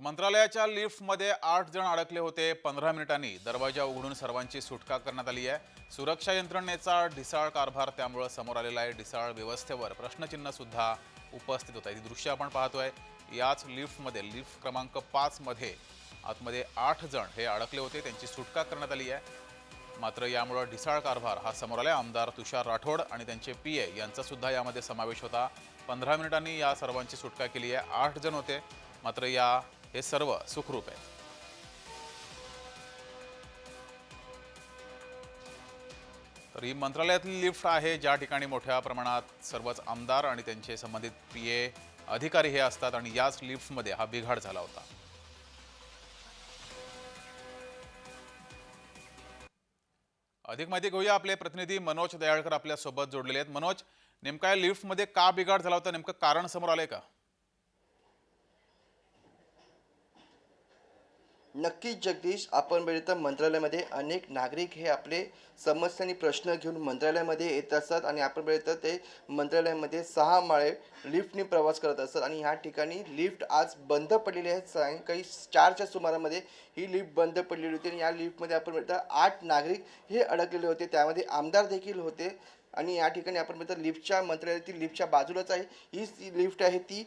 मंत्रालयाच्या लिफ्टमध्ये 8 जण अडकले होते. 15 मिनिटांनी दरवाजा उघडून सर्वांची सुटका करण्यात आली आहे. सुरक्षा यंत्रणेचा ढिसाळ कारभार त्यामुळे समोर आलेला आहे. ढिसाळ व्यवस्थेवर प्रश्नचिन्ह सुद्धा उपस्थित होत आहे. ही दृश्य आपण पाहतोय. याच लिफ्टमध्ये लिफ्ट क्रमांक 5 मध्ये आतमध्ये 8 जण हे अडकले होते. त्यांची सुटका करण्यात आली आहे. मात्र यामुळे ढिसाळ कारभार हा समोर आला. आमदार तुषार राठोड आणि त्यांचे पीए यांचा सुद्धा यामध्ये समावेश होता. 15 मिनिटांनी या सर्वांची सुटका केली आहे. 8 जण होते, मात्र हे सर्व सुखरूप आहे. तर ही मंत्रालयातली लिफ्ट आहे ज्या ठिकाणी मोठ्या प्रमाणात सर्वच आमदार आणि त्यांचे संबंधित पीए अधिकारी हे असतात आणि याच लिफ्टमध्ये हा बिघाड झाला होता. अधिक माहिती घेऊया. आपले प्रतिनिधी मनोज दयाळकर आपल्या सोबत जोडलेले आहेत. मनोज, नेमका लिफ्टमध्ये का बिघाड झाला होता, नेमकं कारण समोर आलंय का? नक्कीच जगदीश, आपण बघितलं तर मंत्रालयामध्ये अनेक नागरिक हे आपले समस्या आणि प्रश्न घेऊन मंत्रालयामध्ये येत असतात आणि आपण बघितलं ते मंत्रालयामध्ये 6 माळे लिफ्टने प्रवास करत असतात आणि ह्या ठिकाणी लिफ्ट आज बंद पडलेली आहे. सायंकाळी 4च्या सुमारामध्ये ही लिफ्ट बंद पडलेली होती आणि या लिफ्टमध्ये आपण बघितलं 8 नागरिक हे अडकलेले होते. त्यामध्ये आमदार देखील होते आणि या ठिकाणी आपण बघितलं लिफ्टच्या मंत्रालयातील लिफ्टच्या बाजूलाच आहे ही लिफ्ट आहे ती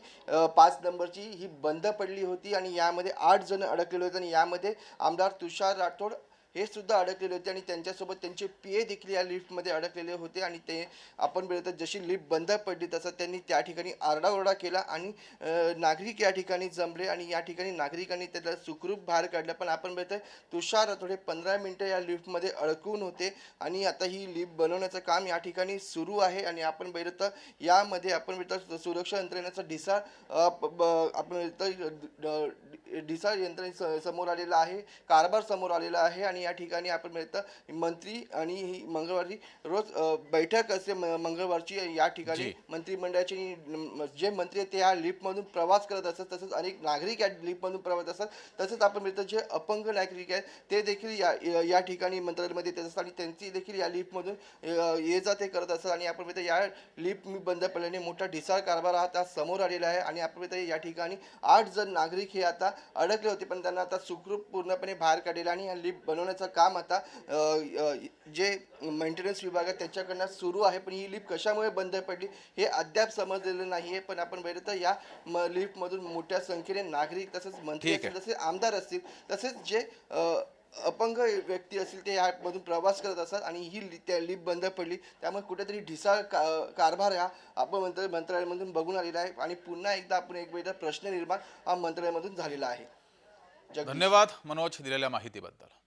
5 नंबरची ही बंद पडली होती आणि यामध्ये 8 जण अडकलेले होते आणि यामध्ये आमदार तुषार राठोड हे सुद्धा अडकलेले होते आणि त्यांच्यासोबत त्यांचे पीए देखील या लिफ्टमध्ये अडकलेले होते आणि ते आपण बघितलं जशी लिफ्ट बंद पडली तसं त्यांनी त्या ठिकाणी आरडाओरडा केला आणि नागरिक या ठिकाणी जमले आणि या ठिकाणी नागरिकांनी त्याला सुखरूप बाहेर काढलं. पण आपण बघितलं तुषार राठोड 15 मिनिटं या लिफ्टमध्ये अडकून होते आणि आता ही लिफ्ट बनवण्याचं काम या ठिकाणी सुरू आहे आणि आपण बघितलं तर यामध्ये आपण बघितलं सुरक्षा यंत्रणेचा ढिसाळ आपण बघितलं ढिसाळ यंत्रणे समोर आलेला आहे, कारभार समोर आलेला आहे आणि या ठिकाणी आपण बघितलं मंत्री आणि ही मंगळवारी रोज बैठक असते मंगळवारची या ठिकाणी जी. मंत्रिमंडळाचे जे मंत्री आहेत ते या लिफ्टमधून प्रवास करत असतात. तसंच अनेक नागरिक या लिफ्टमधून प्रवास असतात. तसंच आपण बघितलं जे अपंग नागरिक आहेत ते देखील या ठिकाणी मंत्रालयामध्ये येत असतात आणि त्यांची देखील या लिफ्टमधून ये जा ते करत असतात आणि आपण बघितलं या लिफ्ट बंद पडल्याने मोठा ढिसाळ कारभार हा आता समोर आलेला आहे आणि आपण बघितलं या ठिकाणी 8 जण नागरिक हे आता अडकले होते पण त्यांना आता सुखरूप पूर्णपणे बाहेर काढलेलं आणि या लिफ्ट बनवण्याचं काम आता जे मेंटेनन्स विभाग आहे त्याच्याकडनं सुरू आहे. पण ही लिफ्ट कशामुळे बंद पडली हे अद्याप समजलेलं नाही आहे. पण आपण बघितलं तर या लिफ्टमधून मोठ्या संख्येने नागरिक तसंच मंत्री ठीक असतील आहे. तसेच आमदार असतील तसेच जे अपंग व्यक्ती असतील ते यामधून प्रवास करत असतात आणि त्या लिफ्ट बंद पडली त्यामुळे कुठेतरी ढिसाळ कारभार हा आपण मंत्रालयामधून बघून आलेला आहे आणि पुन्हा एकदा आपण एक वेगळा प्रश्न निर्माण हा मंत्रालयामधून झालेला आहे. जगदीश. धन्यवाद मनोज दिलेल्या माहितीबद्दल.